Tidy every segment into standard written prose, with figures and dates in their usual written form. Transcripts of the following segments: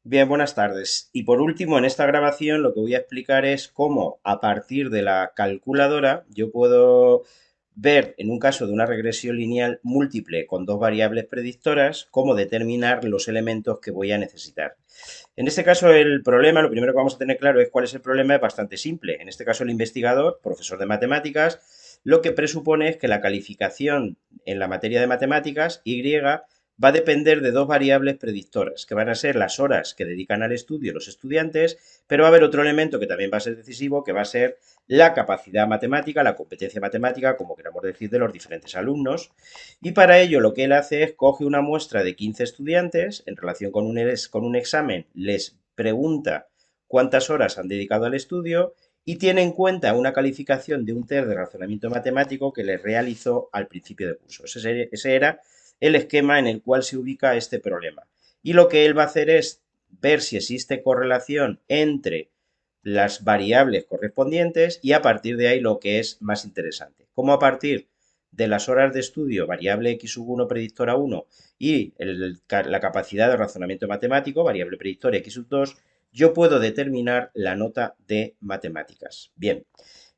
Bien, buenas tardes. Y por último, en esta grabación lo que voy a explicar es cómo a partir de la calculadora yo puedo ver, en un caso de una regresión lineal múltiple con dos variables predictoras, cómo determinar los elementos que voy a necesitar. En este caso, el problema, lo primero que vamos a tener claro es cuál es el problema, es bastante simple. En este caso, el investigador, profesor de matemáticas, lo que presupone es que la calificación en la materia de matemáticas, Y, va a depender de dos variables predictoras, que van a ser las horas que dedican al estudio los estudiantes, pero va a haber otro elemento que también va a ser decisivo, que va a ser la capacidad matemática, la competencia matemática, como queramos decir, de los diferentes alumnos. Y para ello lo que él hace es coge una muestra de 15 estudiantes en relación con un examen, les pregunta cuántas horas han dedicado al estudio y tiene en cuenta una calificación de un test de razonamiento matemático que les realizó al principio de curso. Ese era el esquema en el cual se ubica este problema. Y lo que él va a hacer es ver si existe correlación entre las variables correspondientes y a partir de ahí lo que es más interesante. Como a partir de las horas de estudio, variable x1 predictora 1 y la capacidad de razonamiento matemático, variable predictora x2, yo puedo determinar la nota de matemáticas. Bien,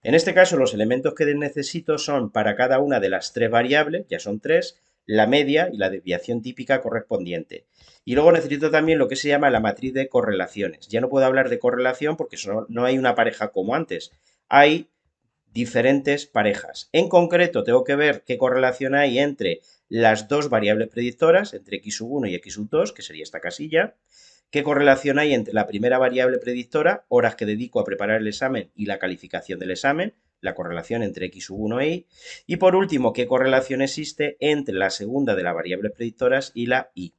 en este caso los elementos que necesito son para cada una de las tres variables, ya son tres, la media y la desviación típica correspondiente. Y luego necesito también lo que se llama la matriz de correlaciones. Ya no puedo hablar de correlación porque no hay una pareja como antes. Hay diferentes parejas. En concreto, tengo que ver qué correlación hay entre las dos variables predictoras, entre x1 y x2, que sería esta casilla. ¿Qué correlación hay entre la primera variable predictora, horas que dedico a preparar el examen, y la calificación del examen? La correlación entre x1 e y. Y por último, ¿qué correlación existe entre la segunda de las variables predictoras y la y?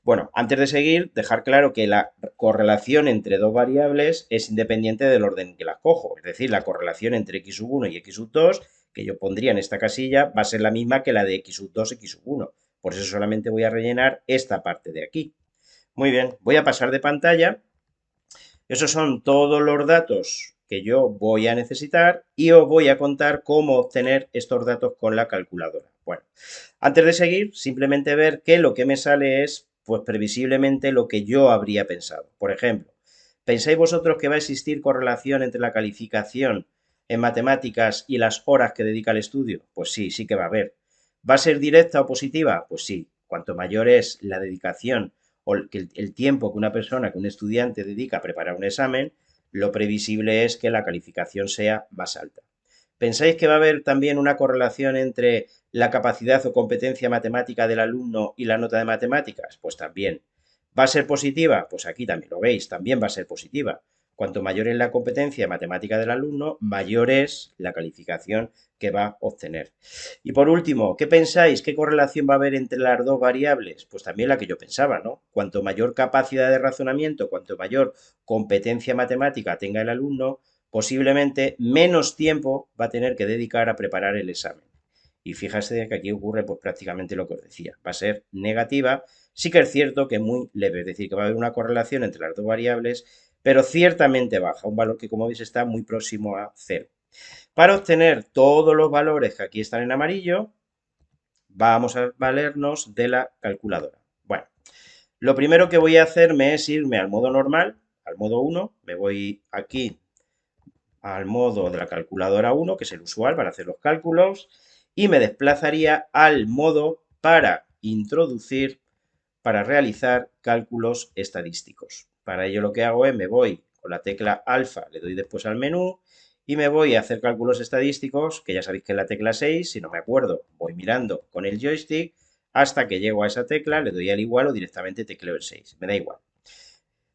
Bueno, antes de seguir, dejar claro que la correlación entre dos variables es independiente del orden que las cojo. Es decir, la correlación entre x1 y x2, que yo pondría en esta casilla, va a ser la misma que la de x2, x1. Por eso solamente voy a rellenar esta parte de aquí. Muy bien, voy a pasar de pantalla. Esos son todos los datos que yo voy a necesitar y os voy a contar cómo obtener estos datos con la calculadora. Bueno, antes de seguir, simplemente ver que lo que me sale es, pues previsiblemente, lo que yo habría pensado. Por ejemplo, ¿pensáis vosotros que va a existir correlación entre la calificación en matemáticas y las horas que dedica al estudio? Pues sí, sí que va a haber. ¿Va a ser directa o positiva? Pues sí. Cuanto mayor es la dedicación o el tiempo que una persona, que un estudiante dedica a preparar un examen, lo previsible es que la calificación sea más alta. ¿Pensáis que va a haber también una correlación entre la capacidad o competencia matemática del alumno y la nota de matemáticas? Pues también. ¿Va a ser positiva? Pues aquí también lo veis, también va a ser positiva. Cuanto mayor es la competencia matemática del alumno, mayor es la calificación que va a obtener. Y por último, ¿qué pensáis? ¿Qué correlación va a haber entre las dos variables? Pues también la que yo pensaba, ¿no? Cuanto mayor capacidad de razonamiento, cuanto mayor competencia matemática tenga el alumno, posiblemente menos tiempo va a tener que dedicar a preparar el examen. Y fíjate que aquí ocurre pues prácticamente lo que os decía, va a ser negativa, sí que es cierto que muy leve, es decir, que va a haber una correlación entre las dos variables, pero ciertamente baja, un valor que como veis está muy próximo a cero. Para obtener todos los valores que aquí están en amarillo, vamos a valernos de la calculadora. Bueno, lo primero que voy a hacerme es irme al modo normal, al modo 1, me voy aquí al modo de la calculadora 1, que es el usual para hacer los cálculos, y me desplazaría al modo para introducir, para realizar cálculos estadísticos. Para ello lo que hago es me voy con la tecla alfa, le doy después al menú y me voy a hacer cálculos estadísticos, que ya sabéis que es la tecla 6, si no me acuerdo, voy mirando con el joystick hasta que llego a esa tecla, le doy al igual o directamente tecleo el 6, me da igual.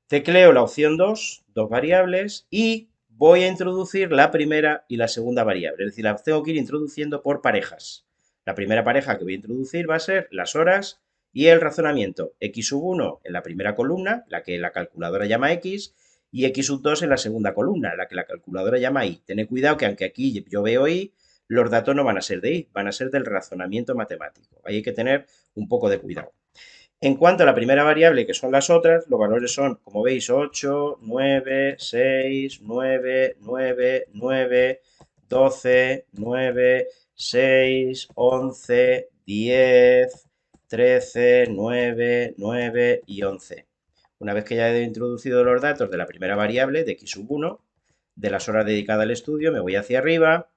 Tecleo la opción dos variables, y voy a introducir la primera y la segunda variable. Es decir, las tengo que ir introduciendo por parejas. La primera pareja que voy a introducir va a ser las horas y el razonamiento. X1 en la primera columna, la que la calculadora llama X, y X2 en la segunda columna, la que la calculadora llama Y. Tened cuidado que aunque aquí yo veo Y, los datos no van a ser de Y, van a ser del razonamiento matemático. Ahí hay que tener un poco de cuidado. En cuanto a la primera variable, que son las otras, los valores son, como veis, 8, 9, 6, 9, 9, 9, 12, 9, 6, 11, 10, 13, 9, 9 y 11. Una vez que ya he introducido los datos de la primera variable, de x sub 1, de las horas dedicadas al estudio, me voy hacia arriba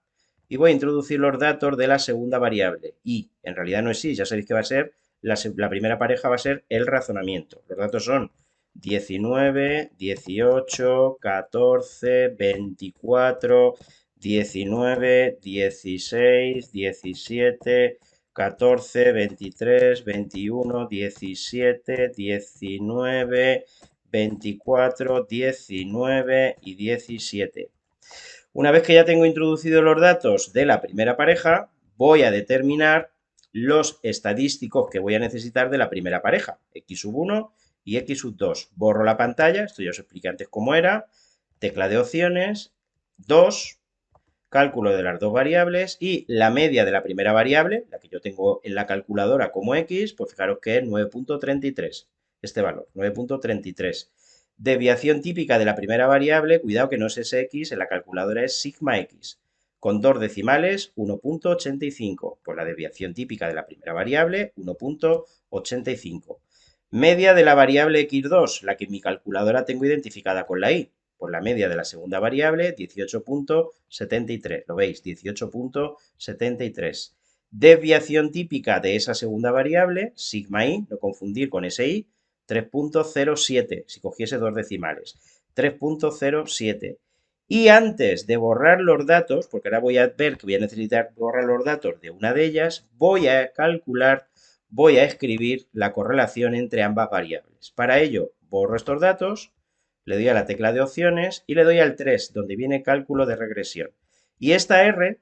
y voy a introducir los datos de la segunda variable. Y en realidad no es y, ya sabéis que va a ser, la primera pareja va a ser el razonamiento. Los datos son 19, 18, 14, 24, 19, 16, 17, 14, 23, 21, 17, 19, 24, 19 y 17. Una vez que ya tengo introducidos los datos de la primera pareja, voy a determinar los estadísticos que voy a necesitar de la primera pareja, x sub 1 y x sub 2. Borro la pantalla, esto ya os expliqué antes cómo era, tecla de opciones, 2, cálculo de las dos variables y la media de la primera variable, la que yo tengo en la calculadora como x, pues fijaros que es 9.33, este valor, 9.33. Desviación típica de la primera variable, cuidado que no es ese x, en la calculadora es sigma x, con dos decimales 1.85, pues la desviación típica de la primera variable 1.85. Media de la variable x2, la que en mi calculadora tengo identificada con la y, pues la media de la segunda variable, 18.73. ¿Lo veis? 18.73. Desviación típica de esa segunda variable, sigma i, no confundir con ese i, 3.07, si cogiese dos decimales. 3.07. Y antes de borrar los datos, porque ahora voy a ver que voy a necesitar borrar los datos de una de ellas, voy a calcular, voy a escribir la correlación entre ambas variables. Para ello, borro estos datos, le doy a la tecla de opciones y le doy al 3, donde viene cálculo de regresión. Y esta R,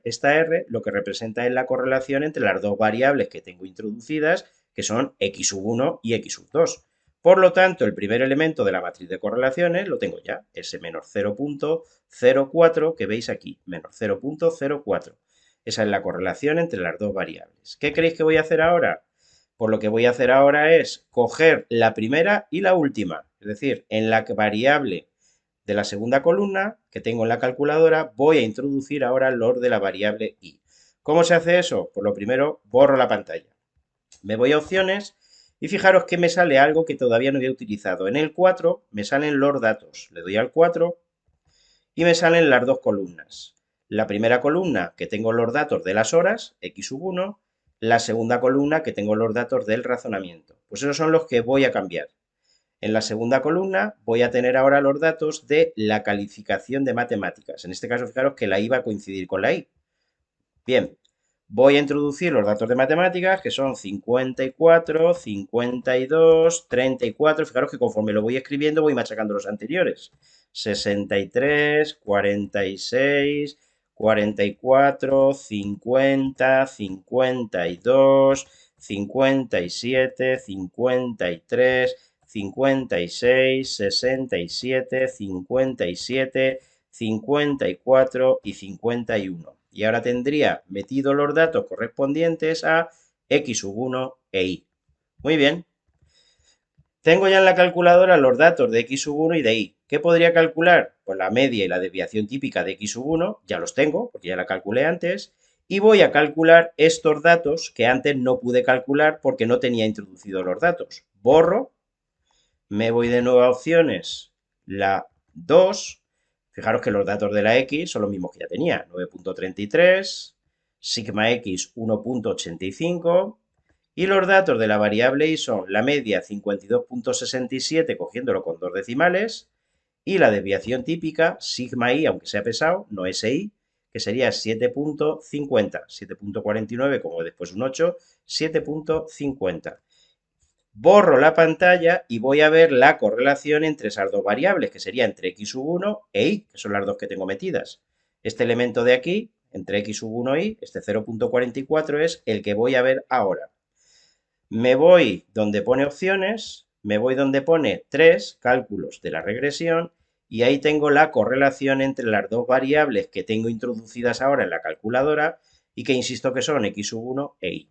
lo que representa es la correlación entre las dos variables que tengo introducidas, que son x sub 1 y x sub 2. Por lo tanto, el primer elemento de la matriz de correlaciones lo tengo ya, ese menos 0.04 que veis aquí, menos 0.04. Esa es la correlación entre las dos variables. ¿Qué creéis que voy a hacer ahora? Pues lo que voy a hacer ahora es coger la primera y la última. Es decir, en la variable de la segunda columna que tengo en la calculadora, voy a introducir ahora los de la variable y. ¿Cómo se hace eso? Pues lo primero, borro la pantalla. Me voy a opciones y fijaros que me sale algo que todavía no había utilizado. En el 4 me salen los datos. Le doy al 4 y me salen las dos columnas. La primera columna que tengo los datos de las horas, x sub 1, la segunda columna que tengo los datos del razonamiento. Pues esos son los que voy a cambiar. En la segunda columna voy a tener ahora los datos de la calificación de matemáticas. En este caso, fijaros que la I va a coincidir con la I. Bien, voy a introducir los datos de matemáticas, que son 54, 52, 34. Fijaros que conforme lo voy escribiendo voy machacando los anteriores. 63, 46, 44, 50, 52, 57, 53, 56, 67, 57, 54 y 51. Y ahora tendría metido los datos correspondientes a x sub 1 e y. Muy bien. Tengo ya en la calculadora los datos de x sub 1 y de y. ¿Qué podría calcular? Pues la media y la desviación típica de x sub 1, ya los tengo, porque ya la calculé antes, y voy a calcular estos datos que antes no pude calcular porque no tenía introducidos los datos. Borro, me voy de nuevo a opciones, la 2, fijaros que los datos de la x son los mismos que ya tenía, 9.33, sigma x 1.85, y los datos de la variable y son la media 52.67 cogiéndolo con dos decimales y la desviación típica sigma i, aunque sea pesado, no SI, que sería 7.50, 7.49 como después un 8, 7.50. Borro la pantalla y voy a ver la correlación entre esas dos variables, que sería entre x sub 1 e y, que son las dos que tengo metidas. Este elemento de aquí, entre x sub 1 e y, este 0.44 es el que voy a ver ahora. Me voy donde pone opciones, me voy donde pone 3, cálculos de la regresión, y ahí tengo la correlación entre las dos variables que tengo introducidas ahora en la calculadora y que insisto que son x sub 1 e y.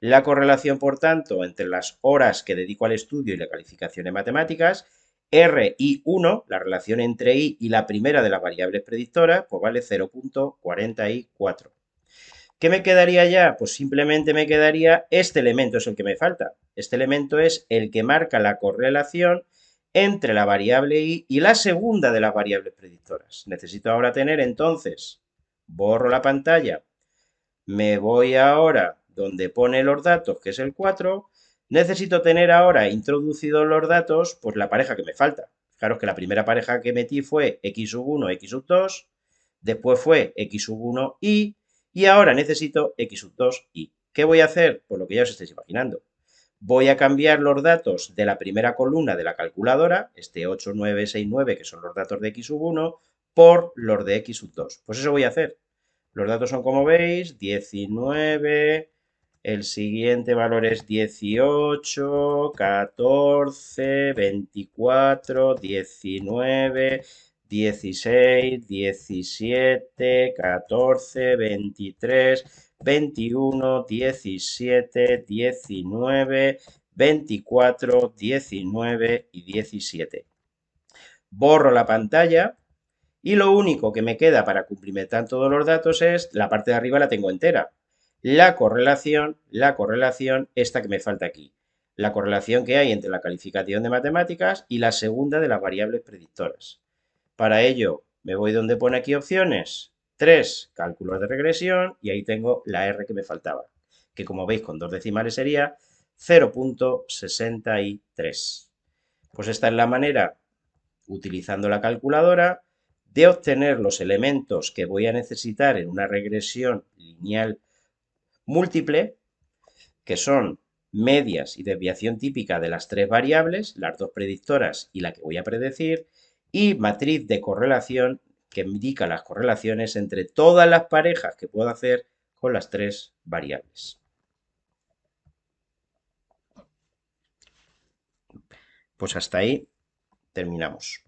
La correlación, por tanto, entre las horas que dedico al estudio y la calificación en matemáticas, R y 1, la relación entre y la primera de las variables predictoras, pues vale 0.44. ¿Qué me quedaría ya? Pues simplemente me quedaría este elemento, es el que me falta. Este elemento es el que marca la correlación entre la variable i y la segunda de las variables predictoras. Necesito ahora tener entonces, borro la pantalla, me voy ahora donde pone los datos, que es el 4, necesito tener ahora introducidos los datos, pues la pareja que me falta. Fijaros que la primera pareja que metí fue x sub 1, x sub 2, después fue x sub 1, y ahora necesito x sub 2, y. ¿Qué voy a hacer? Pues lo que ya os estáis imaginando. Voy a cambiar los datos de la primera columna de la calculadora, este 8969, que son los datos de x sub 1, por los de x sub 2. Pues eso voy a hacer. Los datos son como veis, 19, el siguiente valor es 18, 14, 24, 19, 16, 17, 14, 23, 21, 17, 19, 24, 19 y 17. Borro la pantalla y lo único que me queda para cumplimentar todos los datos es la parte de arriba la tengo entera. La correlación, esta que me falta aquí. La correlación que hay entre la calificación de matemáticas y la segunda de las variables predictoras. Para ello, me voy donde pone aquí opciones, 3 cálculos de regresión, y ahí tengo la R que me faltaba, que como veis con dos decimales sería 0,63. Pues esta es la manera, utilizando la calculadora, de obtener los elementos que voy a necesitar en una regresión lineal múltiple, que son medias y desviación típica de las tres variables, las dos predictoras y la que voy a predecir, y matriz de correlación que indica las correlaciones entre todas las parejas que puedo hacer con las tres variables. Pues hasta ahí terminamos.